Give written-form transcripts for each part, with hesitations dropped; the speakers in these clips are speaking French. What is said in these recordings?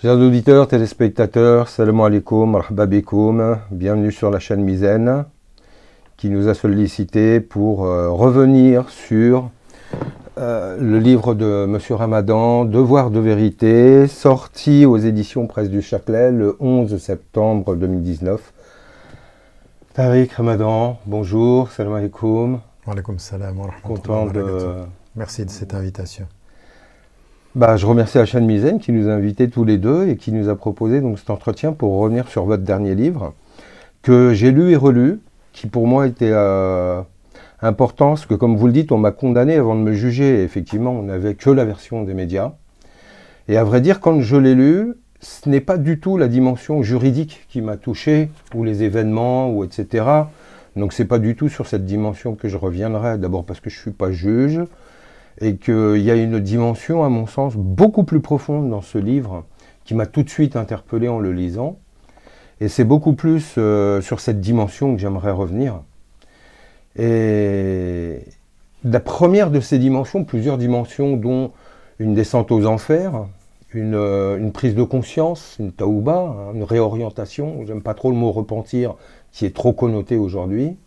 Chers auditeurs, téléspectateurs, salam alaikum, marhaba bikoum, bienvenue sur la chaîne Mizan qui nous a sollicité pour revenir sur le livre de Monsieur Ramadan, Devoir de vérité, sorti aux éditions Presse du Châtelet le 11 septembre 2019. Tariq Ramadan, bonjour, salam alaikum. Wa alaikum salam wa rahmatullahi Content wa de... barakatuh. Merci de cette invitation. Je remercie la chaîne Mizan qui nous a invités tous les deux et qui nous a proposé donc cet entretien pour revenir sur votre dernier livre que j'ai lu et relu, qui pour moi était important, parce que comme vous le dites, on m'a condamné avant de me juger. Et effectivement, on n'avait que la version des médias. Et à vrai dire, quand je l'ai lu, ce n'est pas du tout la dimension juridique qui m'a touché, ou les événements, ou etc. Donc c'est pas du tout sur cette dimension que je reviendrai. D'abord parce que je ne suis pas juge, et qu'il y a une dimension, à mon sens, beaucoup plus profonde dans ce livre, qui m'a tout de suite interpellé en le lisant. Et c'est beaucoup plus sur cette dimension que j'aimerais revenir. Et la première de ces dimensions, plusieurs dimensions, dont une descente aux enfers, une prise de conscience, une taouba, une réorientation, j'aime pas trop le mot repentir, qui est trop connoté aujourd'hui,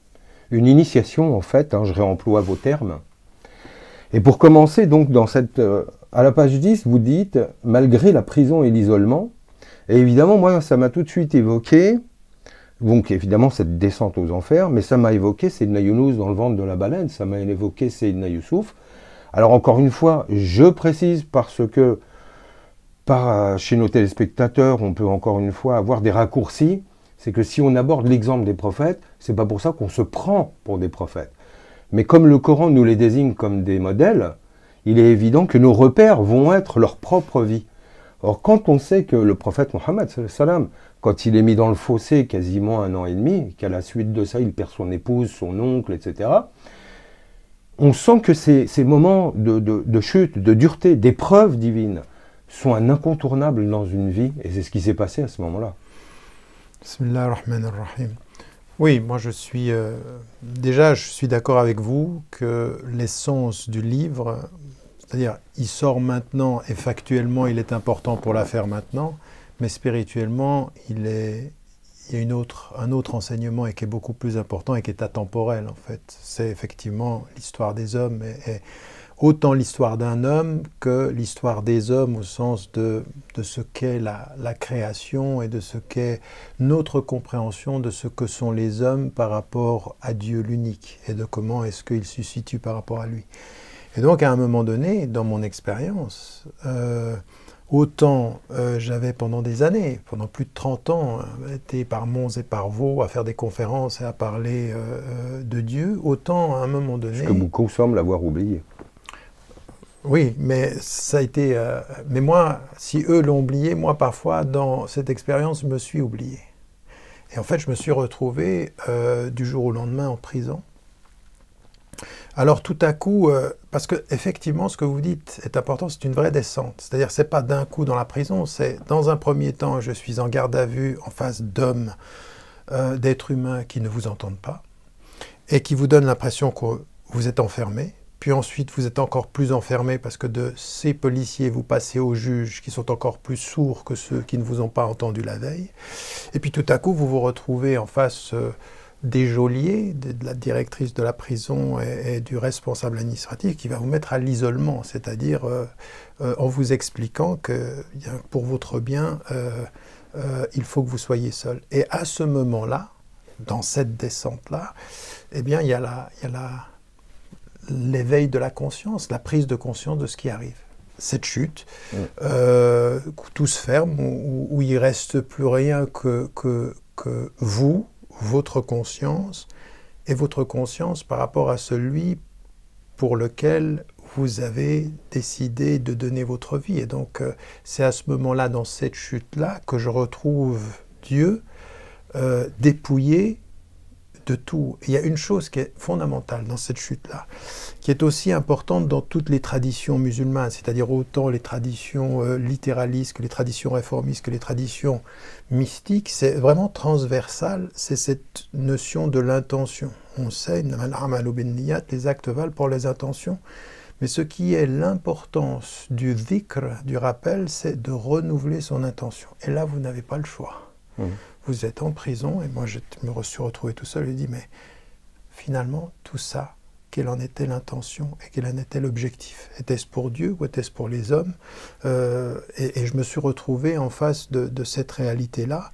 une initiation en fait, je réemploie vos termes. Et pour commencer, donc, à la page 10, vous dites « Malgré la prison et l'isolement », et évidemment, moi, ça m'a tout de suite évoqué, donc évidemment, cette descente aux enfers, mais ça m'a évoqué Seydina Younous dans le ventre de la baleine, ça m'a évoqué Seydina Youssouf. Alors, encore une fois, je précise parce que, chez nos téléspectateurs, on peut encore une fois avoir des raccourcis, c'est que si on aborde l'exemple des prophètes, c'est pas pour ça qu'on se prend pour des prophètes. Mais comme le Coran nous les désigne comme des modèles, il est évident que nos repères vont être leur propre vie. Or, quand on sait que le prophète Mohammed, quand il est mis dans le fossé quasiment 1 an et demi, qu'à la suite de ça, il perd son épouse, son oncle, etc., on sent que ces moments de chute, de dureté, d'épreuve divine, sont un incontournable dans une vie, et c'est ce qui s'est passé à ce moment-là. Bismillah ar-Rahman ar-Rahim. Oui, moi je suis déjà d'accord avec vous que l'essence du livre, c'est-à-dire il sort maintenant et factuellement il est important pour la faire maintenant, mais spirituellement il y a un autre enseignement et qui est beaucoup plus important et qui est atemporel en fait. C'est effectivement l'histoire des hommes et autant l'histoire d'un homme que l'histoire des hommes au sens de ce qu'est la création et de ce qu'est notre compréhension de ce que sont les hommes par rapport à Dieu l'unique et de comment est-ce qu'il se situe par rapport à lui. Et donc à un moment donné, dans mon expérience, autant j'avais pendant des années, pendant plus de 30 ans, été par Mons et par Vaux à faire des conférences et à parler de Dieu, autant à un moment donné... Ce que beaucoup semblent l'avoir oublié. Oui, mais ça a été... mais moi, si eux l'ont oublié, moi parfois, dans cette expérience, je me suis oublié. Et en fait, je me suis retrouvé du jour au lendemain en prison. Alors tout à coup, parce que effectivement, ce que vous dites est important, c'est une vraie descente. C'est-à-dire, c'est pas d'un coup dans la prison, c'est dans un premier temps, je suis en garde à vue en face d'hommes, d'êtres humains qui ne vous entendent pas et qui vous donnent l'impression que vous êtes enfermé. Puis ensuite, vous êtes encore plus enfermé parce que de ces policiers, vous passez aux juges qui sont encore plus sourds que ceux qui ne vous ont pas entendu la veille. Et puis tout à coup, vous vous retrouvez en face des geôliers, de la directrice de la prison et du responsable administratif qui va vous mettre à l'isolement, c'est-à-dire en vous expliquant que pour votre bien, il faut que vous soyez seul. Et à ce moment-là, dans cette descente-là, eh bien, il y a l'éveil de la conscience, la prise de conscience de ce qui arrive. Cette chute, tout se ferme, où il ne reste plus rien que vous, votre conscience, et votre conscience par rapport à celui pour lequel vous avez décidé de donner votre vie. Et donc, c'est à ce moment-là, dans cette chute-là, que je retrouve Dieu dépouillé de tout. Et il y a une chose qui est fondamentale dans cette chute-là, qui est aussi importante dans toutes les traditions musulmanes, c'est-à-dire autant les traditions littéralistes que les traditions réformistes, que les traditions mystiques, c'est vraiment transversal, c'est cette notion de l'intention. On sait, les actes valent pour les intentions, Mais ce qui est l'importance du dhikr, du rappel, c'est de renouveler son intention. Et là, vous n'avez pas le choix. Vous êtes en prison, et moi je me suis retrouvé tout seul et dit, mais finalement, tout ça, quelle en était l'intention et quel en était l'objectif? Était-ce pour Dieu ou était-ce pour les hommes? Et je me suis retrouvé en face de cette réalité-là,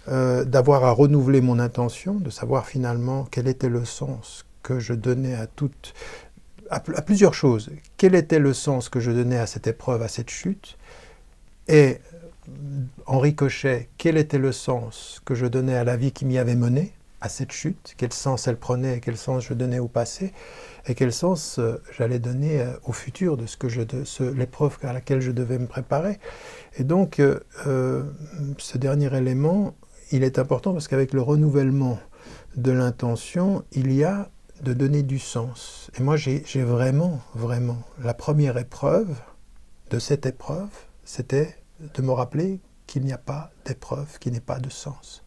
d'avoir à renouveler mon intention, de savoir finalement quel était le sens que je donnais à plusieurs choses. Quel était le sens que je donnais à cette épreuve, à cette chute? Et en ricochet, quel était le sens que je donnais à la vie qui m'y avait mené, à cette chute? Quel sens elle prenait et quel sens je donnais au passé? Et quel sens j'allais donner au futur de l'épreuve à laquelle je devais me préparer? Et donc, ce dernier élément, il est important parce qu'avec le renouvellement de l'intention, il y a de donner du sens. Et moi, j'ai vraiment, la première épreuve de cette épreuve, c'était de me rappeler qu'il n'y a pas d'épreuve qui n'ait pas de sens.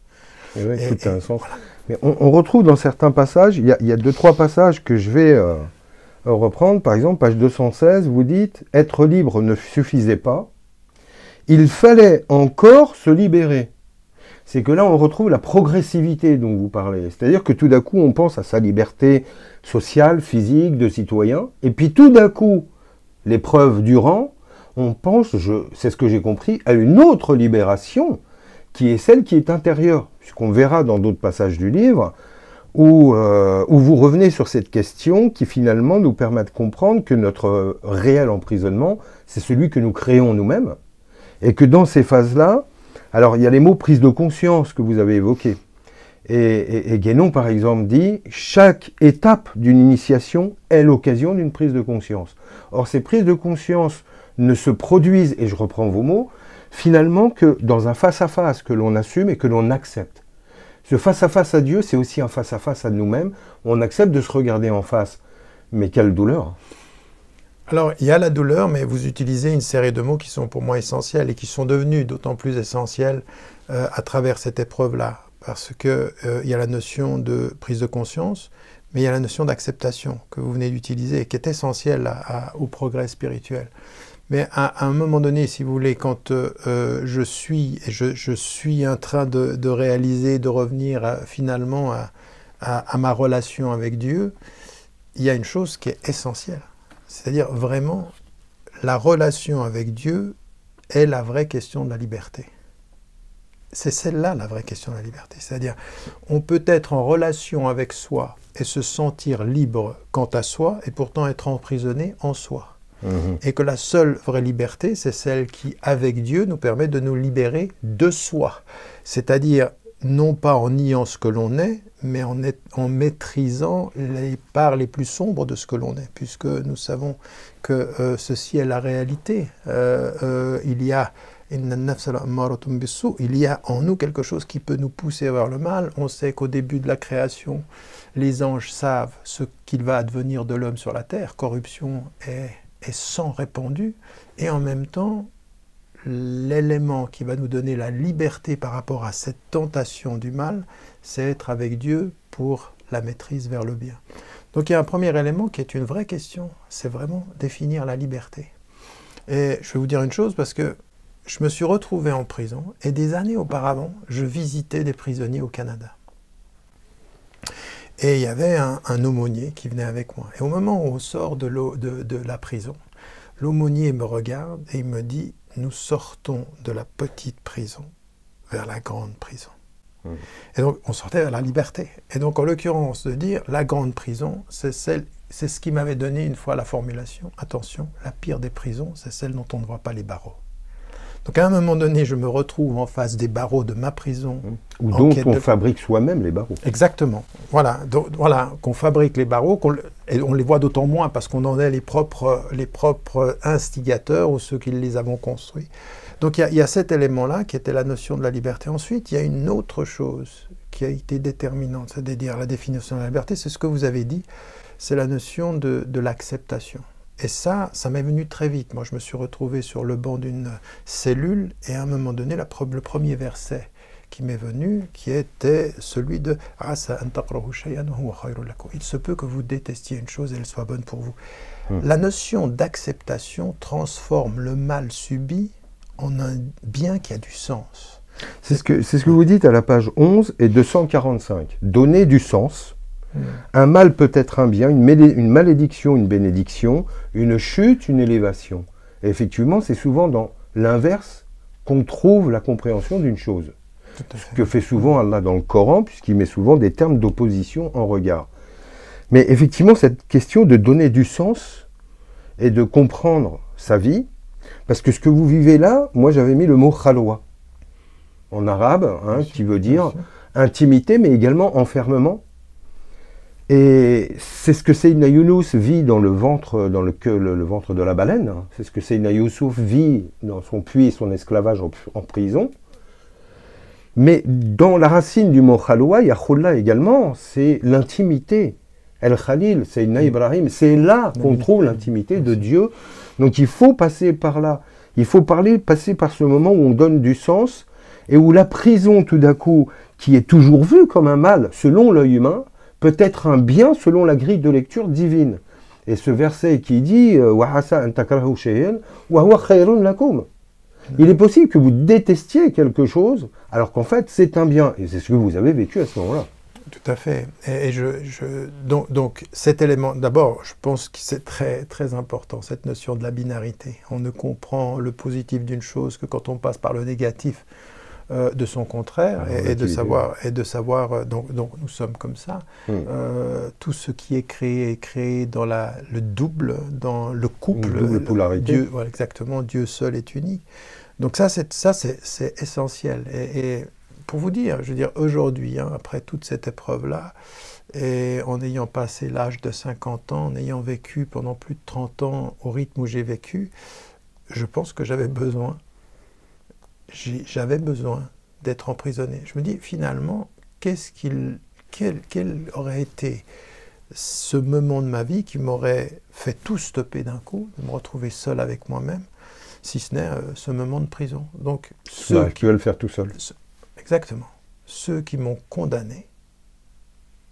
Et oui, tout a un sens. Voilà. Mais on retrouve dans certains passages, il y a 2-3 passages que je vais reprendre. Par exemple, page 216, vous dites « Être libre ne suffisait pas, il fallait encore se libérer ». C'est que là, on retrouve la progressivité dont vous parlez. C'est-à-dire que tout d'un coup, on pense à sa liberté sociale, physique, de citoyen, et puis tout d'un coup, l'épreuve durant, on pense, c'est ce que j'ai compris, à une autre libération, qui est celle qui est intérieure, puisqu'on verra dans d'autres passages du livre, où vous revenez sur cette question qui finalement nous permet de comprendre que notre réel emprisonnement, c'est celui que nous créons nous-mêmes, et que dans ces phases-là, alors il y a les mots prise de conscience que vous avez évoqués, et Guénon par exemple dit « Chaque étape d'une initiation est l'occasion d'une prise de conscience ». Or ces prises de conscience ne se produisent, et je reprends vos mots, finalement que dans un face-à-face que l'on assume et que l'on accepte. Ce face-à-face à Dieu, c'est aussi un face-à-face à nous-mêmes. On accepte de se regarder en face. Mais quelle douleur! Alors, il y a la douleur, mais vous utilisez une série de mots qui sont pour moi essentiels et qui sont devenus d'autant plus essentiels à travers cette épreuve-là. Parce qu'il y a la notion de prise de conscience, mais il y a la notion d'acceptation que vous venez d'utiliser et qui est essentielle au progrès spirituel. Mais à un moment donné, si vous voulez, quand je suis en train de réaliser, de revenir finalement à ma relation avec Dieu, il y a une chose qui est essentielle. C'est-à-dire vraiment, la relation avec Dieu est la vraie question de la liberté. C'est celle-là la vraie question de la liberté. C'est-à-dire, on peut être en relation avec soi et se sentir libre quant à soi et pourtant être emprisonné en soi. Et que la seule vraie liberté, c'est celle qui, avec Dieu, nous permet de nous libérer de soi. C'est-à-dire, non pas en niant ce que l'on est, mais en maîtrisant les parts les plus sombres de ce que l'on est, puisque nous savons que ceci est la réalité. Il y a en nous quelque chose qui peut nous pousser vers le mal. On sait qu'au début de la création, les anges savent ce qu'il va advenir de l'homme sur la terre. Corruption est sang répandu, et en même temps, l'élément qui va nous donner la liberté par rapport à cette tentation du mal, c'est être avec Dieu pour la maîtrise vers le bien. Donc il y a un premier élément qui est une vraie question, c'est vraiment définir la liberté. Et je vais vous dire une chose, parce que je me suis retrouvé en prison, et des années auparavant, je visitais des prisonniers au Canada. Et il y avait un aumônier qui venait avec moi. Et au moment où on sort de la prison, l'aumônier me regarde et il me dit « Nous sortons de la petite prison vers la grande prison. » Et donc, on sortait vers la liberté. Et donc, en l'occurrence, de dire « La grande prison, c'est ce qui m'avait donné une fois la formulation. Attention, la pire des prisons, c'est celle dont on ne voit pas les barreaux. » Donc, à un moment donné, je me retrouve en face des barreaux de ma prison. Ou dont on fabrique soi-même les barreaux. Exactement. Voilà, voilà, qu'on fabrique les barreaux, et on les voit d'autant moins parce qu'on en est les propres instigateurs ou ceux qui les avons construits. Donc, il y a cet élément-là qui était la notion de la liberté. Ensuite, il y a une autre chose qui a été déterminante, c'est-à-dire la définition de la liberté, c'est ce que vous avez dit, c'est la notion de l'acceptation. Et ça m'est venu très vite. Moi, je me suis retrouvé sur le banc d'une cellule et à un moment donné, le premier verset qui m'est venu, qui était celui de « Il se peut que vous détestiez une chose et elle soit bonne pour vous. » La notion d'acceptation transforme le mal subi en un bien qui a du sens. C'est ce que vous dites à la page 11 et 245. Donner du sens. Un mal peut être un bien, une malédiction, une bénédiction, une chute, une élévation. Et effectivement, c'est souvent dans l'inverse qu'on trouve la compréhension d'une chose. Ce que fait souvent Allah dans le Coran, puisqu'il met souvent des termes d'opposition en regard. Mais effectivement, cette question de donner du sens et de comprendre sa vie, parce que ce que vous vivez là, moi j'avais mis le mot khalwa en arabe, qui veut dire intimité, mais également enfermement. Et c'est ce que Seydina Younous vit dans le ventre, le ventre de la baleine. C'est ce que Seydina Youssouf vit dans son puits et son esclavage en prison. Mais dans la racine du mot khalwa, il y a khulla également, c'est l'intimité. El-Khalil, Seydina Ibrahim, c'est là qu'on trouve l'intimité de Dieu. Donc il faut passer par là. Il faut passer par ce moment où on donne du sens et où la prison, tout d'un coup, qui est toujours vue comme un mal selon l'œil humain, peut être un bien selon la grille de lecture divine. Et ce verset qui dit Wahasa an takrahu shay'an wa huwa khayrun lakum. Il est possible que vous détestiez quelque chose alors qu'en fait c'est un bien. Et c'est ce que vous avez vécu à ce moment-là. Tout à fait. Et donc cet élément, d'abord, je pense que c'est très, très important, cette notion de la binarité. On ne comprend le positif d'une chose que quand on passe par le négatif de son contraire, et de savoir, donc nous sommes comme ça. Tout ce qui est créé dans le double, dans le couple. Une double polarité. Dieu, voilà, exactement, Dieu seul est unique. Donc ça, c'est essentiel. Et pour vous dire, je veux dire, aujourd'hui, après toute cette épreuve-là, et en ayant passé l'âge de 50 ans, en ayant vécu pendant plus de 30 ans au rythme où j'ai vécu, je pense que j'avais besoin d'être emprisonné. Je me dis, finalement, quel aurait été ce moment de ma vie qui m'aurait fait tout stopper d'un coup, de me retrouver seul avec moi-même, si ce n'est ce moment de prison. Donc, tu vas le faire tout seul. Exactement. Ceux qui m'ont condamné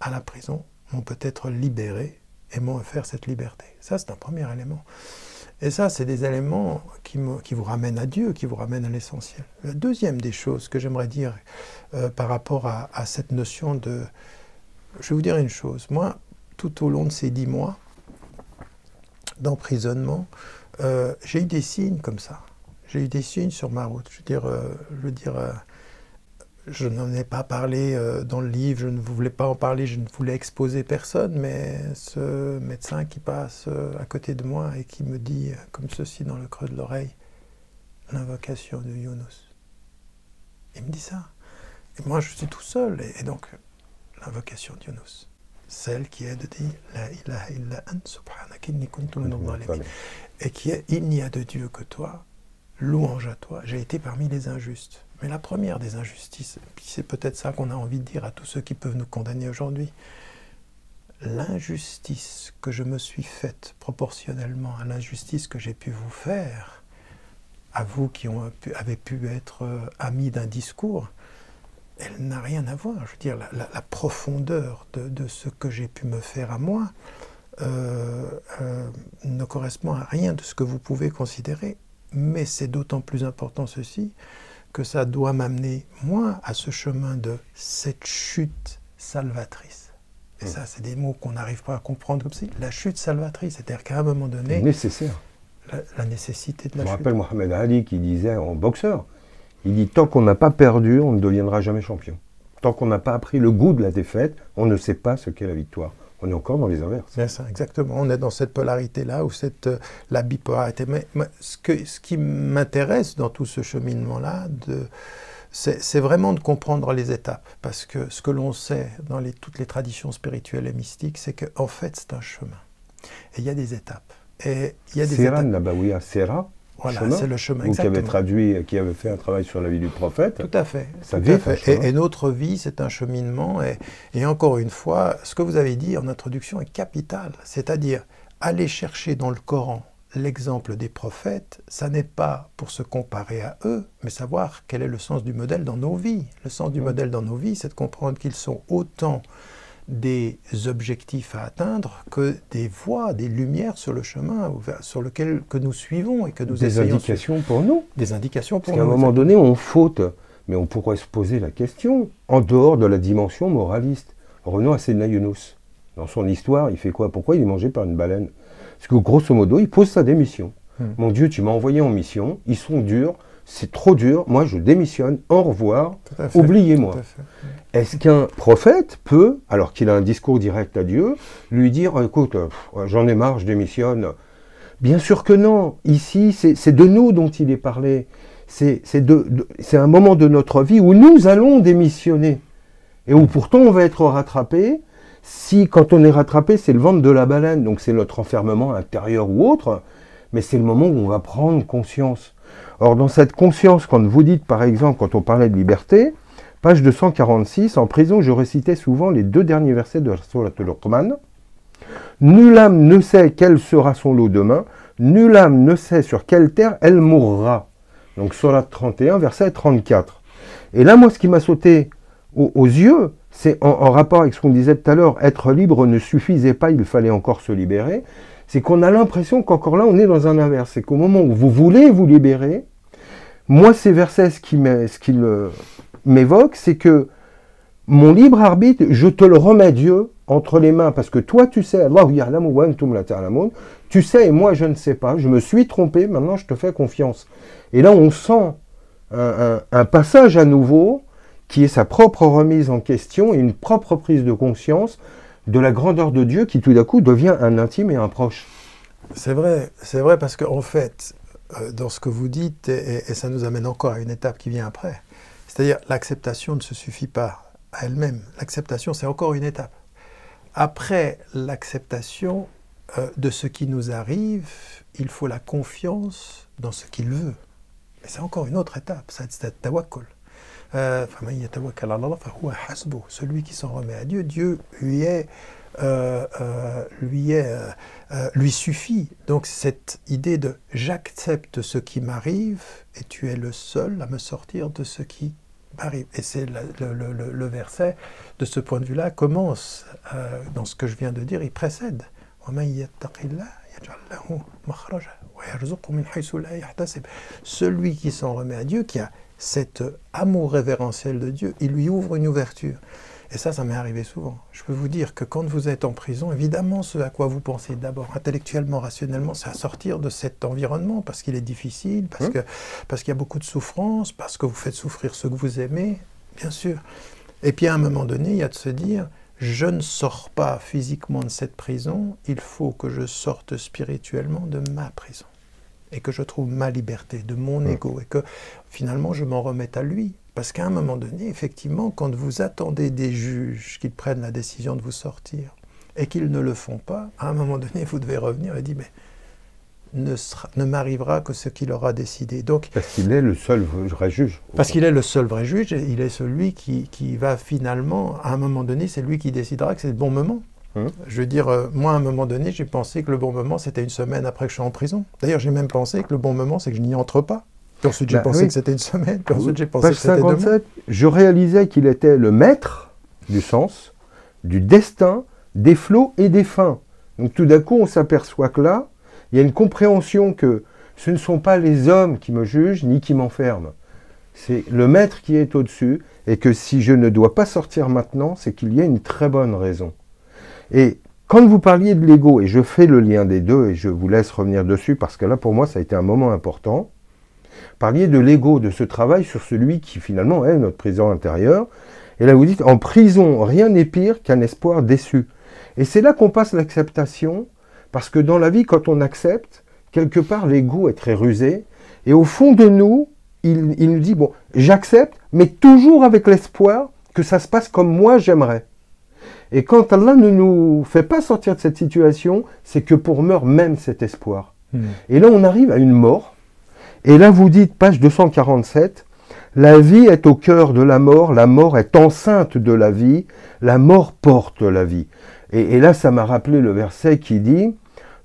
à la prison m'ont peut-être libéré et m'ont offert cette liberté. Ça, c'est un premier élément. Et ça, c'est des éléments qui vous ramènent à Dieu, qui vous ramènent à l'essentiel. La deuxième des choses que j'aimerais dire par rapport à cette notion de... Je vais vous dire une chose. Moi, tout au long de ces 10 mois d'emprisonnement, j'ai eu des signes comme ça. J'ai eu des signes sur ma route. Je veux dire, je n'en ai pas parlé dans le livre, je ne voulais pas en parler, je ne voulais exposer personne, mais ce médecin qui passe à côté de moi et qui me dit, comme ceci dans le creux de l'oreille, l'invocation de Younous. Il me dit ça. Et moi, je suis tout seul. Et donc, l'invocation de Younous, celle qui est de dire La ilaha illa ant subhanaka inni kuntu minadh dhalimin. Et qui est il n'y a de Dieu que toi, louange à toi. J'ai été parmi les injustes. Mais la première des injustices, puis c'est peut-être ça qu'on a envie de dire à tous ceux qui peuvent nous condamner aujourd'hui, l'injustice que je me suis faite proportionnellement à l'injustice que j'ai pu vous faire, à vous qui avez pu être amis d'un discours, elle n'a rien à voir. Je veux dire, la profondeur de ce que j'ai pu me faire à moi ne correspond à rien de ce que vous pouvez considérer. Mais c'est d'autant plus important ceci, que ça doit m'amener, moi, à ce chemin de cette chute salvatrice. Et ça, c'est des mots qu'on n'arrive pas à comprendre comme ça. La chute salvatrice, c'est-à-dire qu'à un moment donné... Nécessaire. La nécessité de la chute. Je me rappelle Mohamed Ali qui disait en boxeur, il dit « Tant qu'on n'a pas perdu, on ne deviendra jamais champion. Tant qu'on n'a pas appris le goût de la défaite, on ne sait pas ce qu'est la victoire. » On est encore dans les inverses. C'est ça, exactement. On est dans cette polarité-là, ou la bipolarité. Mais ce qui m'intéresse dans tout ce cheminement-là, c'est vraiment de comprendre les étapes. Parce que ce que l'on sait dans toutes les traditions spirituelles et mystiques, c'est qu'en fait, c'est un chemin. Et il y a des étapes. Et il y a des Sera étapes. Nabawiya, Sera. Voilà, c'est le chemin. Vous qui avez traduit, qui avez fait un travail sur la vie du prophète. Tout à fait. Ça vit, et notre vie, c'est un cheminement. Et encore une fois, ce que vous avez dit en introduction est capital. C'est-à-dire, aller chercher dans le Coran l'exemple des prophètes, ça n'est pas pour se comparer à eux, mais savoir quel est le sens du modèle dans nos vies. Le sens du modèle dans nos vies, c'est de comprendre qu'ils sont autant des objectifs à atteindre que des voies, des lumières sur le chemin sur lequel que nous suivons et que nous essayons. Des indications pour nous. Des indications pour nous. Parce qu'à un moment donné, on faute, mais on pourrait se poser la question, en dehors de la dimension moraliste. Revenons à Seydina Younous. Dans son histoire, il fait quoi? Pourquoi il est mangé par une baleine? Parce que grosso modo, il pose sa démission. Mon Dieu, tu m'as envoyé en mission, ils sont durs, c'est trop dur, moi je démissionne, au revoir, oubliez-moi. Est-ce qu'un prophète peut, alors qu'il a un discours direct à Dieu, lui dire, écoute, j'en ai marre, je démissionne? Bien sûr que non. Ici, c'est de nous dont il est parlé. C'est un moment de notre vie où nous allons démissionner. Et où pourtant on va être rattrapé. Si, quand on est rattrapé, c'est le ventre de la baleine, donc c'est notre enfermement intérieur ou autre, mais c'est le moment où on va prendre conscience. Or, dans cette conscience, quand vous dites, par exemple, quand on parlait de liberté, page 246, en prison, je récitais souvent les 2 derniers versets de la Sourate Luqman. Nulle âme ne sait quel sera son lot demain, nulle âme ne sait sur quelle terre elle mourra. Donc, Sourate 31, verset 34. Et là, moi, ce qui m'a sauté aux yeux, c'est en rapport avec ce qu'on disait tout à l'heure, être libre ne suffisait pas, il fallait encore se libérer. C'est qu'on a l'impression qu'encore là, on est dans un inverse. C'est qu'au moment où vous voulez vous libérer, moi, ces versets, ce qui m'évoque, c'est que mon libre arbitre, je te le remets, Dieu, entre les mains, parce que toi, tu sais, Allahu ya'lamu wa antum la ta'lamun, tu sais et moi, je ne sais pas, je me suis trompé, maintenant, je te fais confiance. Et là, on sent un passage à nouveau, qui est sa propre remise en question et une propre prise de conscience de la grandeur de Dieu qui tout d'un coup devient un intime et un proche. C'est vrai parce qu'en fait, dans ce que vous dites, et ça nous amène encore à une étape qui vient après, c'est-à-dire l'acceptation ne se suffit pas à elle-même. L'acceptation, c'est encore une étape. Après l'acceptation de ce qui nous arrive, il faut la confiance dans ce qu'il veut. Et c'est encore une autre étape, c'est tawakkul. Celui qui s'en remet à Dieu, Dieu lui suffit. Donc cette idée de j'accepte ce qui m'arrive et tu es le seul à me sortir de ce qui m'arrive. Et c'est le verset de ce point de vue-là commence dans ce que je viens de dire, il précède. Celui qui s'en remet à Dieu, qui a cet amour révérentiel de Dieu, il lui ouvre une ouverture. Et ça m'est arrivé souvent. Je peux vous dire que quand vous êtes en prison, évidemment, ce à quoi vous pensez d'abord, intellectuellement, rationnellement, c'est à sortir de cet environnement, parce qu'il est difficile, parce qu'il y a beaucoup de souffrance, parce que vous faites souffrir ceux que vous aimez, bien sûr. Et puis à un moment donné, il y a de se dire, je ne sors pas physiquement de cette prison, il faut que je sorte spirituellement de ma prison. Et que je trouve ma liberté, de mon ego, et que finalement je m'en remette à lui. Parce qu'à un moment donné, effectivement, quand vous attendez des juges qu'ils prennent la décision de vous sortir, et qu'ils ne le font pas, à un moment donné, vous devez revenir et dire, mais ne m'arrivera que ce qu'il aura décidé. Donc, parce qu'il est le seul vrai juge. Parce qu'il est le seul vrai juge, et il est celui qui va finalement, à un moment donné, c'est lui qui décidera que c'est le bon moment. Je veux dire, moi, à un moment donné, j'ai pensé que le bon moment, c'était une semaine après que je suis en prison. D'ailleurs, j'ai même pensé que le bon moment, c'est que je n'y entre pas. Puis ensuite, j'ai pensé que c'était une semaine. Puis ensuite, j'ai pensé que c'était 2 mois. Je réalisais qu'il était le maître du sens, du destin, des flots et des fins. Donc, tout d'un coup, on s'aperçoit que là, il y a une compréhension que ce ne sont pas les hommes qui me jugent, ni qui m'enferment. C'est le maître qui est au-dessus, et que si je ne dois pas sortir maintenant, c'est qu'il y a une très bonne raison. Et quand vous parliez de l'ego, et je fais le lien des deux, et je vous laisse revenir dessus, parce que là, pour moi, ça a été un moment important, parliez de l'ego, de ce travail sur celui qui, finalement, est notre prison intérieure. Et là, vous dites, en prison, rien n'est pire qu'un espoir déçu. Et c'est là qu'on passe l'acceptation, parce que dans la vie, quand on accepte, quelque part, l'ego est très rusé, et au fond de nous, il nous dit, bon, j'accepte, mais toujours avec l'espoir que ça se passe comme moi j'aimerais. Et quand Allah ne nous fait pas sortir de cette situation, c'est que pour meurt même cet espoir. Et là, on arrive à une mort. Et là, vous dites, page 247, la vie est au cœur de la mort est enceinte de la vie, la mort porte la vie. Et là, ça m'a rappelé le verset qui dit,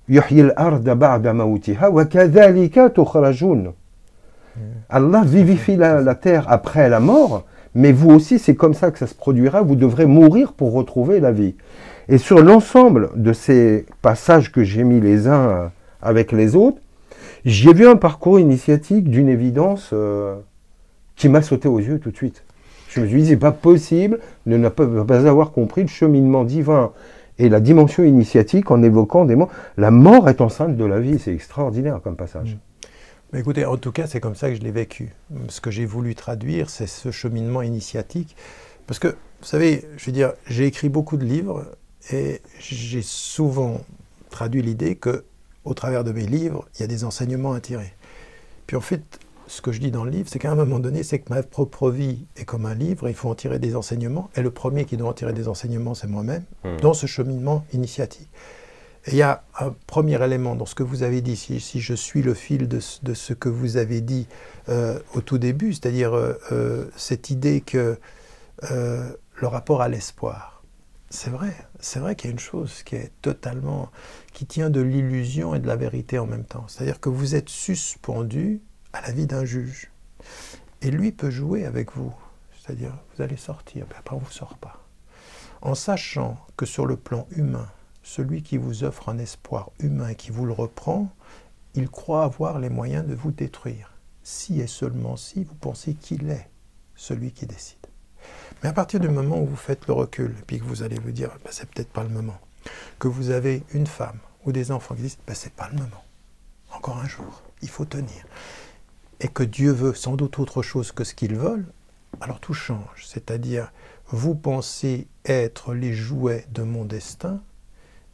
Yuhyil arda ba'da mawtiha wa kadhalika tukhrajun. Allah vivifie la terre après la mort, mais vous aussi, c'est comme ça que ça se produira, vous devrez mourir pour retrouver la vie. Et sur l'ensemble de ces passages que j'ai mis les uns avec les autres, j'y ai vu un parcours initiatique d'une évidence qui m'a sauté aux yeux tout de suite. Je me suis dit, c'est pas possible de ne pas avoir compris le cheminement divin et la dimension initiatique en évoquant des mots. La mort est enceinte de la vie, c'est extraordinaire comme passage. Mais écoutez, en tout cas, c'est comme ça que je l'ai vécu. Ce que j'ai voulu traduire, c'est ce cheminement initiatique. Parce que, vous savez, je veux dire, j'ai écrit beaucoup de livres et j'ai souvent traduit l'idée que, au travers de mes livres, il y a des enseignements à tirer. Puis en fait, ce que je dis dans le livre, c'est qu'à un moment donné, c'est que ma propre vie est comme un livre, et il faut en tirer des enseignements. Et le premier qui doit en tirer des enseignements, c'est moi-même, dans ce cheminement initiatique. Et il y a un premier élément dans ce que vous avez dit, si je suis le fil de ce que vous avez dit au tout début, c'est-à-dire cette idée que le rapport à l'espoir, c'est vrai qu'il y a une chose qui est totalement, qui tient de l'illusion et de la vérité en même temps. C'est-à-dire que vous êtes suspendu à la vie d'un juge. Et lui peut jouer avec vous. C'est-à-dire, vous allez sortir, puis après on ne vous sort pas. En sachant que sur le plan humain, celui qui vous offre un espoir humain et qui vous le reprend, il croit avoir les moyens de vous détruire. Si et seulement si vous pensez qu'il est celui qui décide. Mais à partir du moment où vous faites le recul, et puis que vous allez vous dire, ben, c'est peut-être pas le moment, que vous avez une femme ou des enfants qui disent, ben, c'est pas le moment, encore un jour, il faut tenir, et que Dieu veut sans doute autre chose que ce qu'ils veulent, alors tout change. C'est-à-dire, vous pensez être les jouets de mon destin,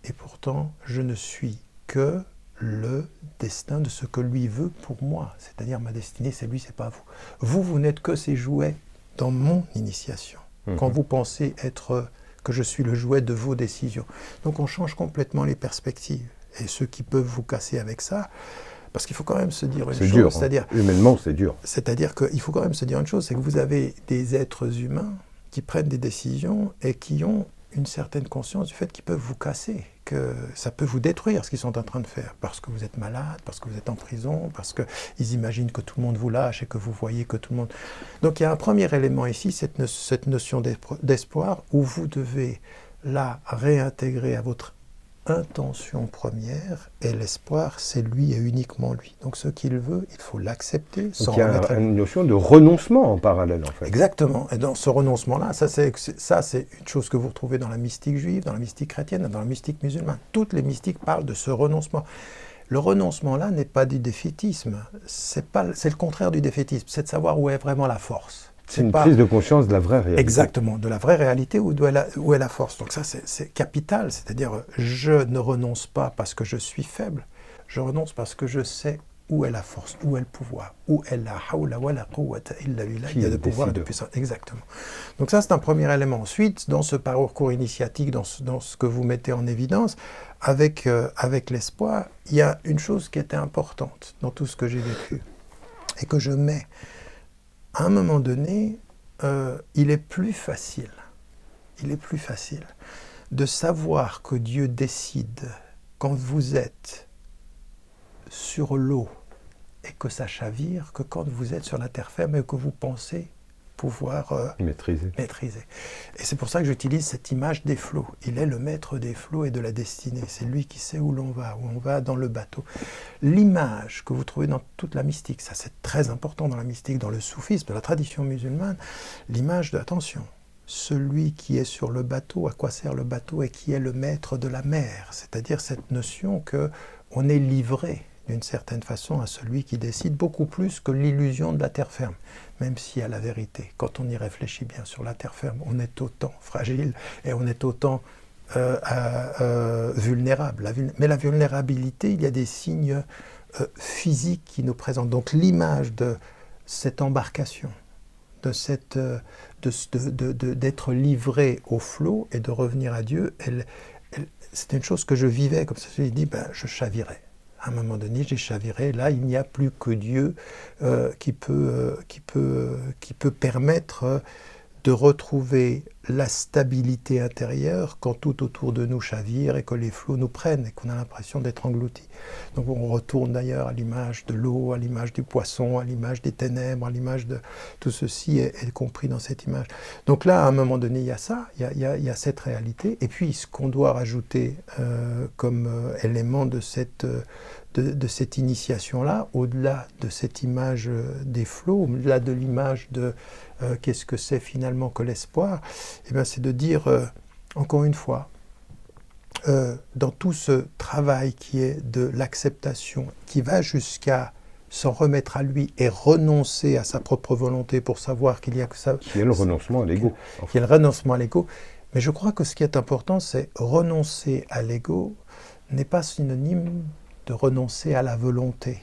et pourtant, je ne suis que le destin de ce que lui veut pour moi. C'est-à-dire, ma destinée, c'est lui, c'est pas vous. Vous n'êtes que ces jouets dans mon initiation. Quand vous pensez être que je suis le jouet de vos décisions. Donc, on change complètement les perspectives. Et ceux qui peuvent vous casser avec ça, parce qu'il faut quand même se dire une chose. C'est dur, c'est-à-dire, humainement, c'est dur. C'est-à-dire qu'il faut quand même se dire une chose, c'est que vous avez des êtres humains qui prennent des décisions et qui ont une certaine conscience du fait qu'ils peuvent vous casser, que ça peut vous détruire ce qu'ils sont en train de faire, parce que vous êtes malade, parce que vous êtes en prison, parce qu'ils imaginent que tout le monde vous lâche et que vous voyez que tout le monde... Donc il y a un premier élément ici, cette notion d'espoir, où vous devez la réintégrer à votre intention première, et l'espoir, c'est lui et uniquement lui. Donc ce qu'il veut, il faut l'accepter. Donc il y a une notion de renoncement en parallèle, en fait. Exactement. Et dans ce renoncement-là, ça c'est une chose que vous retrouvez dans la mystique juive, dans la mystique chrétienne, dans la mystique musulmane. Toutes les mystiques parlent de ce renoncement. Le renoncement-là n'est pas du défaitisme. C'est le contraire du défaitisme. C'est de savoir où est vraiment la force. C'est une prise de conscience de la vraie réalité. Exactement, de la vraie réalité où est la force. Donc ça, c'est capital. C'est-à-dire, je ne renonce pas parce que je suis faible. Je renonce parce que je sais où est la force, où est le pouvoir, où est la hawla wa la quwwata illa billah. Il y a de pouvoir et de puissance. Exactement. Donc ça, c'est un premier élément. Ensuite, dans ce parcours initiatique, dans ce que vous mettez en évidence, avec l'espoir, il y a une chose qui était importante dans tout ce que j'ai vécu et que je mets. À un moment donné, il est plus facile de savoir que Dieu décide quand vous êtes sur l'eau et que ça chavire que quand vous êtes sur la terre ferme et que vous pensez pouvoir maîtriser. Et c'est pour ça que j'utilise cette image des flots. Il est le maître des flots et de la destinée. C'est lui qui sait où on va dans le bateau. L'image que vous trouvez dans toute la mystique, ça c'est très important dans la mystique, dans le soufisme, dans la tradition musulmane, l'image de, attention, celui qui est sur le bateau, à quoi sert le bateau et qui est le maître de la mer. C'est-à-dire cette notion qu'on est livré d'une certaine façon à celui qui décide, beaucoup plus que l'illusion de la terre ferme. Même si à la vérité, quand on y réfléchit bien sur la terre ferme, on est autant fragile et on est autant vulnérable. Mais la vulnérabilité, il y a des signes physiques qui nous présentent. Donc l'image de cette embarcation, d'être livré au flot et de revenir à Dieu, c'était une chose que je vivais comme ça. Je me suis dit, ben, je chavirais. À un moment donné, j'ai chaviré. Là, il n'y a plus que Dieu qui peut permettre de retrouver la stabilité intérieure quand tout autour de nous chavire et que les flots nous prennent et qu'on a l'impression d'être engloutis. Donc on retourne d'ailleurs à l'image de l'eau, à l'image du poisson, à l'image des ténèbres, à l'image de tout ceci est compris dans cette image. Donc là, à un moment donné, il y a ça, il y a cette réalité. Et puis ce qu'on doit rajouter comme élément de cette initiation-là, au-delà de cette image des flots, au-delà de l'image de qu'est-ce que c'est finalement que l'espoir, eh bien, c'est de dire, encore une fois, dans tout ce travail qui est de l'acceptation, qui va jusqu'à s'en remettre à lui et renoncer à sa propre volonté pour savoir qu'il y a que ça... Qui est le renoncement à l'ego. Qui est le renoncement à l'ego. Mais je crois que ce qui est important, c'est renoncer à l'ego n'est pas synonyme de renoncer à la volonté,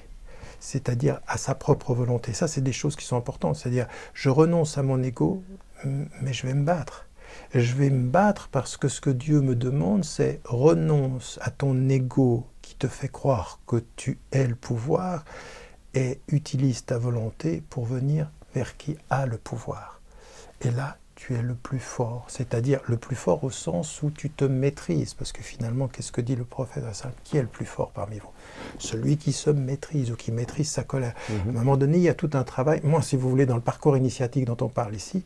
c'est-à-dire à sa propre volonté. Ça, c'est des choses qui sont importantes. C'est-à-dire, je renonce à mon ego, mais je vais me battre. Je vais me battre parce que ce que Dieu me demande, c'est renonce à ton ego qui te fait croire que tu es le pouvoir et utilise ta volonté pour venir vers qui a le pouvoir. Et là, tu es le plus fort, c'est-à-dire le plus fort au sens où tu te maîtrises, parce que finalement, qu'est-ce que dit le prophète ? Qui est le plus fort parmi vous ? Celui qui se maîtrise ou qui maîtrise sa colère. À un moment donné, il y a tout un travail. Moi, si vous voulez, dans le parcours initiatique dont on parle ici,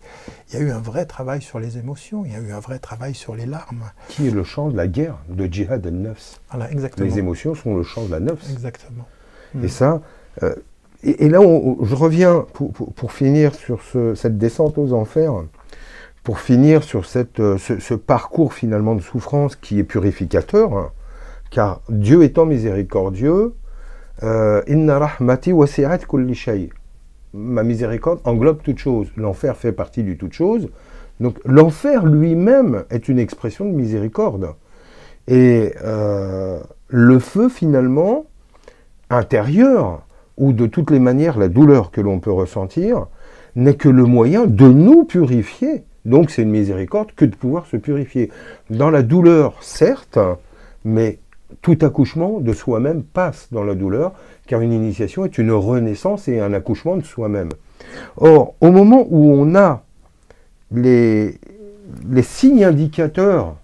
il y a eu un vrai travail sur les émotions, il y a eu un vrai travail sur les larmes. Qui est le champ de la guerre, de djihad al-nafs. Voilà, exactement. Les émotions sont le champ de la nafs. Exactement. Et ça... et là, je reviens pour finir sur cette descente aux enfers, pour finir sur ce parcours finalement de souffrance qui est purificateur, hein, car Dieu étant miséricordieux, Inna rahmati wasi'at kulli shay. Ma miséricorde englobe toute chose. L'enfer fait partie du toute chose. Donc l'enfer lui-même est une expression de miséricorde. Et le feu finalement intérieur, ou de toutes les manières la douleur que l'on peut ressentir, n'est que le moyen de nous purifier. Donc c'est une miséricorde que de pouvoir se purifier. Dans la douleur, certes, mais tout accouchement de soi-même passe dans la douleur, car une initiation est une renaissance et un accouchement de soi-même. Or, au moment où on a les signes indicateurs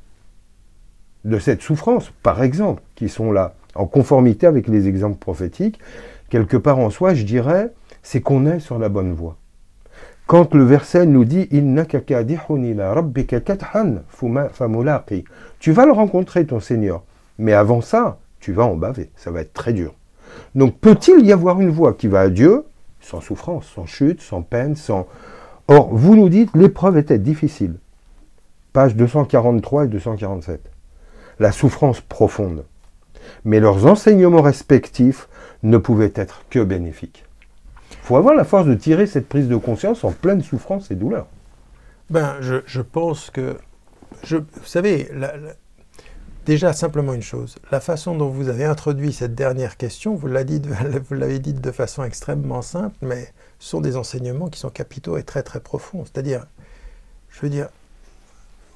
de cette souffrance, par exemple, qui sont là, en conformité avec les exemples prophétiques, quelque part en soi, je dirais, c'est qu'on est sur la bonne voie. Quand le verset nous dit « Innaka kadihun ila rabbika kadhan famulaqi » tu vas le rencontrer, ton Seigneur. Mais avant ça, tu vas en baver. Ça va être très dur. Donc, peut-il y avoir une voie qui va à Dieu, sans souffrance, sans chute, sans peine, sans... Or, vous nous dites, l'épreuve était difficile. Pages 243 et 247. La souffrance profonde. Mais leurs enseignements respectifs ne pouvaient être que bénéfiques. Il faut avoir la force de tirer cette prise de conscience en pleine souffrance et douleur. Ben, je pense que... vous savez, déjà simplement une chose. La façon dont vous avez introduit cette dernière question, vous l'avez dite de façon extrêmement simple, mais ce sont des enseignements qui sont capitaux et très très profonds. C'est-à-dire, je veux dire,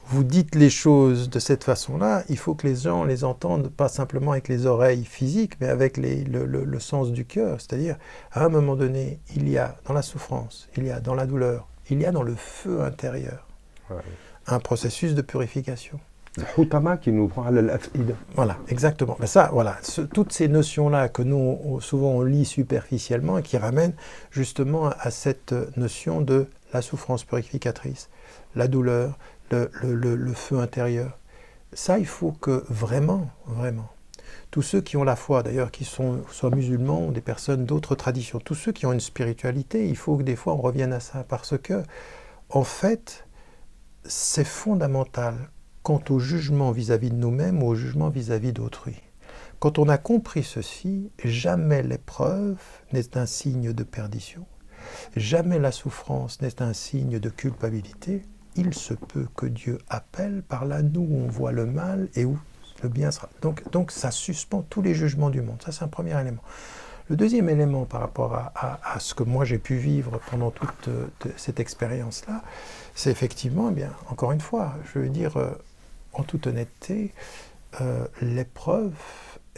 vous dites les choses de cette façon-là, il faut que les gens les entendent pas simplement avec les oreilles physiques, mais avec le sens du cœur. C'est-à-dire, à un moment donné, il y a dans la souffrance, il y a dans la douleur, il y a dans le feu intérieur un processus de purification. Le hutama qui nous prend à l'af'ida. Voilà, exactement. Mais ça, voilà, toutes ces notions-là que nous, souvent, on lit superficiellement et qui ramènent justement à cette notion de la souffrance purificatrice, la douleur, le feu intérieur. Ça, il faut que vraiment, tous ceux qui ont la foi, d'ailleurs, qui soient musulmans ou des personnes d'autres traditions, tous ceux qui ont une spiritualité, il faut que des fois on revienne à ça, parce que, en fait, c'est fondamental quant au jugement vis-à-vis de nous-mêmes ou au jugement vis-à-vis d'autrui. Quand on a compris ceci, jamais l'épreuve n'est un signe de perdition, jamais la souffrance n'est un signe de culpabilité. Il se peut que Dieu appelle, par là nous on voit le mal et où le bien sera. Donc ça suspend tous les jugements du monde. Ça, c'est un premier élément. Le deuxième élément par rapport à ce que moi j'ai pu vivre pendant toute cette expérience-là, c'est effectivement, eh bien, encore une fois, je veux dire, en toute honnêteté, l'épreuve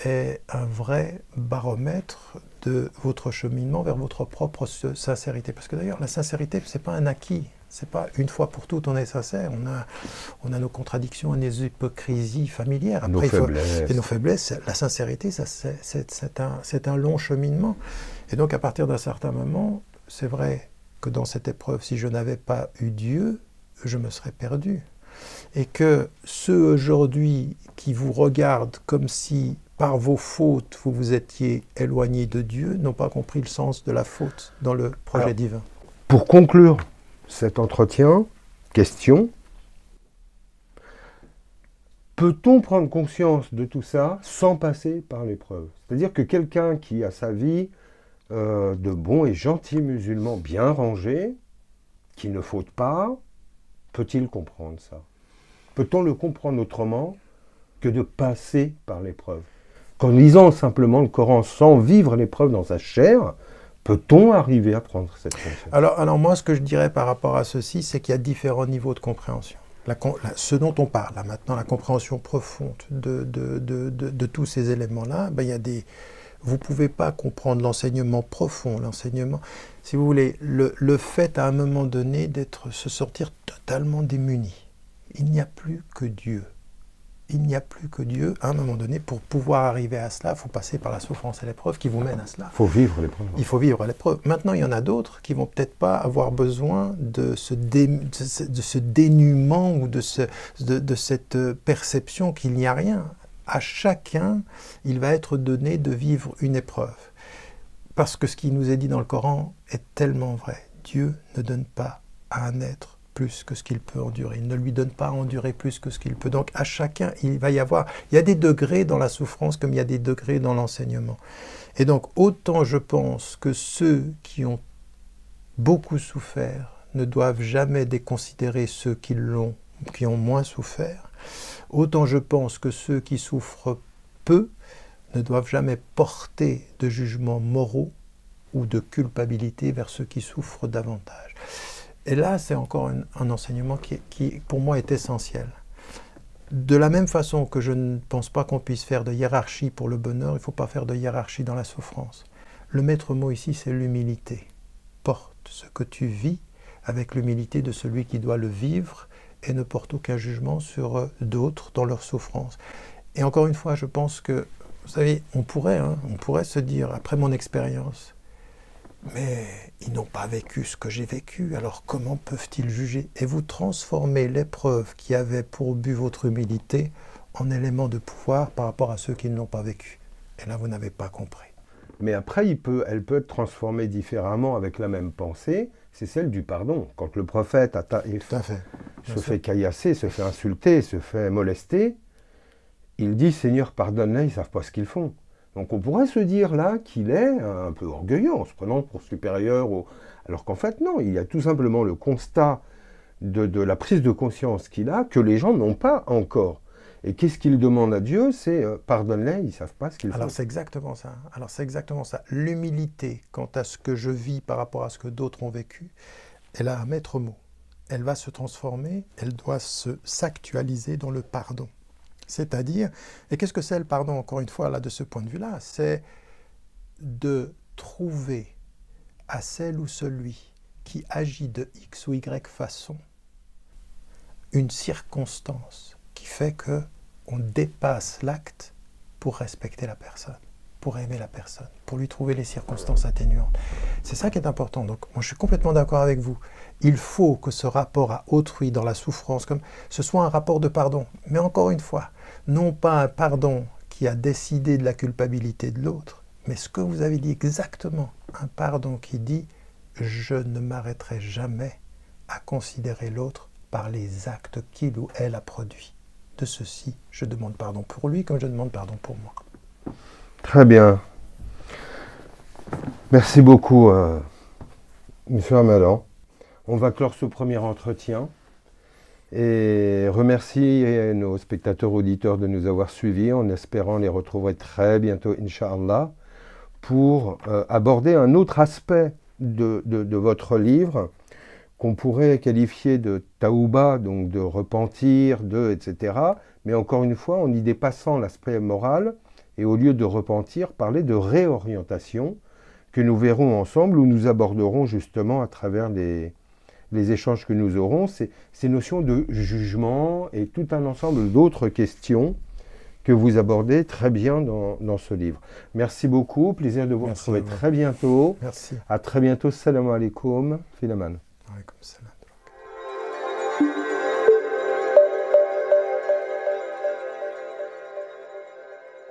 est un vrai baromètre de votre cheminement vers votre propre sincérité. Parce que d'ailleurs, la sincérité, ce n'est pas un acquis. C'est pas une fois pour toutes on est sincère. On a nos contradictions et nos hypocrisies familières. Après, et nos faiblesses. La sincérité, c'est un long cheminement. Et donc, à partir d'un certain moment, c'est vrai que dans cette épreuve, si je n'avais pas eu Dieu, je me serais perdu. Et que ceux aujourd'hui qui vous regardent comme si, par vos fautes, vous vous étiez éloigné de Dieu, n'ont pas compris le sens de la faute dans le projet divin. Pour conclure cet entretien, question, peut-on prendre conscience de tout ça sans passer par l'épreuve? C'est-à-dire que quelqu'un qui a sa vie de bon et gentil musulman bien rangé, qui ne faute pas, peut-il comprendre ça? Peut-on le comprendre autrement que de passer par l'épreuve? Qu'en lisant simplement le Coran sans vivre l'épreuve dans sa chair, peut-on arriver à prendre cette conscience? Alors moi, ce que je dirais par rapport à ceci, c'est qu'il y a différents niveaux de compréhension. Ce dont on parle là maintenant, la compréhension profonde de tous ces éléments-là, ben, il y a des... Vous ne pouvez pas comprendre l'enseignement profond, l'enseignement... Si vous voulez, le fait à un moment donné se sortir totalement démuni. Il n'y a plus que Dieu. Il n'y a plus que Dieu. À un moment donné, pour pouvoir arriver à cela, il faut passer par la souffrance et l'épreuve qui vous mènent à cela. Il faut vivre l'épreuve. Il faut vivre l'épreuve. Maintenant, il y en a d'autres qui vont peut-être pas avoir besoin de ce dénuement ou de cette perception qu'il n'y a rien. À chacun, il va être donné de vivre une épreuve. Parce que ce qui nous est dit dans le Coran est tellement vrai. Dieu ne donne pas à un être plus que ce qu'il peut endurer. Il ne lui donne pas à endurer plus que ce qu'il peut. Donc à chacun, il va y avoir... Il y a des degrés dans la souffrance comme il y a des degrés dans l'enseignement. Et donc autant je pense que ceux qui ont beaucoup souffert ne doivent jamais déconsidérer ceux qui ont moins souffert, autant je pense que ceux qui souffrent peu ne doivent jamais porter de jugements moraux ou de culpabilité vers ceux qui souffrent davantage. Et là, c'est encore un enseignement qui, pour moi, est essentiel. De la même façon que je ne pense pas qu'on puisse faire de hiérarchie pour le bonheur, il ne faut pas faire de hiérarchie dans la souffrance. Le maître mot ici, c'est l'humilité. Porte ce que tu vis avec l'humilité de celui qui doit le vivre et ne porte aucun jugement sur d'autres dans leur souffrance. Et encore une fois, je pense que, vous savez, on pourrait se dire, après mon expérience, mais ils n'ont pas vécu ce que j'ai vécu, alors comment peuvent-ils juger? Et vous transformez l'épreuve qui avait pour but votre humilité en élément de pouvoir par rapport à ceux qui ne l'ont pas vécu. Et là, vous n'avez pas compris. Mais après, elle peut être transformée différemment avec la même pensée, c'est celle du pardon. Quand le prophète à Taïf se fait caillasser, se fait insulter, se fait molester, il dit « Seigneur, pardonne-les, ils ne savent pas ce qu'ils font ». Donc on pourrait se dire là qu'il est un peu orgueilleux en se prenant pour supérieur, alors qu'en fait non, il y a tout simplement le constat de la prise de conscience qu'il a, que les gens n'ont pas encore. Et qu'est-ce qu'il demande à Dieu? C'est pardonne-les, ils ne savent pas ce qu'ils font. Alors c'est exactement ça. L'humilité quant à ce que je vis par rapport à ce que d'autres ont vécu, elle a un maître mot. Elle va se transformer, elle doit s'actualiser dans le pardon. C'est-à-dire, et qu'est-ce que c'est le pardon, encore une fois, là, de ce point de vue-là? C'est de trouver à celle ou celui qui agit de X ou Y façon une circonstance qui fait qu'on dépasse l'acte pour respecter la personne, pour aimer la personne, pour lui trouver les circonstances atténuantes. C'est ça qui est important. Donc, moi, je suis complètement d'accord avec vous. Il faut que ce rapport à autrui dans la souffrance, comme ce soit un rapport de pardon. Mais encore une fois, non pas un pardon qui a décidé de la culpabilité de l'autre, mais ce que vous avez dit exactement, un pardon qui dit « je ne m'arrêterai jamais à considérer l'autre par les actes qu'il ou elle a produits. De ceci, je demande pardon pour lui comme je demande pardon pour moi. » Très bien. Merci beaucoup, M. Ramadan. On va clore ce premier entretien et remercier nos spectateurs auditeurs de nous avoir suivis en espérant les retrouver très bientôt, Inch'Allah, pour aborder un autre aspect de votre livre qu'on pourrait qualifier de taouba, donc de repentir, etc. Mais encore une fois, en y dépassant l'aspect moral et au lieu de repentir, parler de réorientation, que nous verrons ensemble, où nous aborderons justement à travers les échanges que nous aurons, ces notions de jugement et tout un ensemble d'autres questions que vous abordez très bien dans ce livre. Merci beaucoup, plaisir de vous retrouver très bientôt. Merci. À très bientôt, salam alaikum, Philaman. Alaikum salam.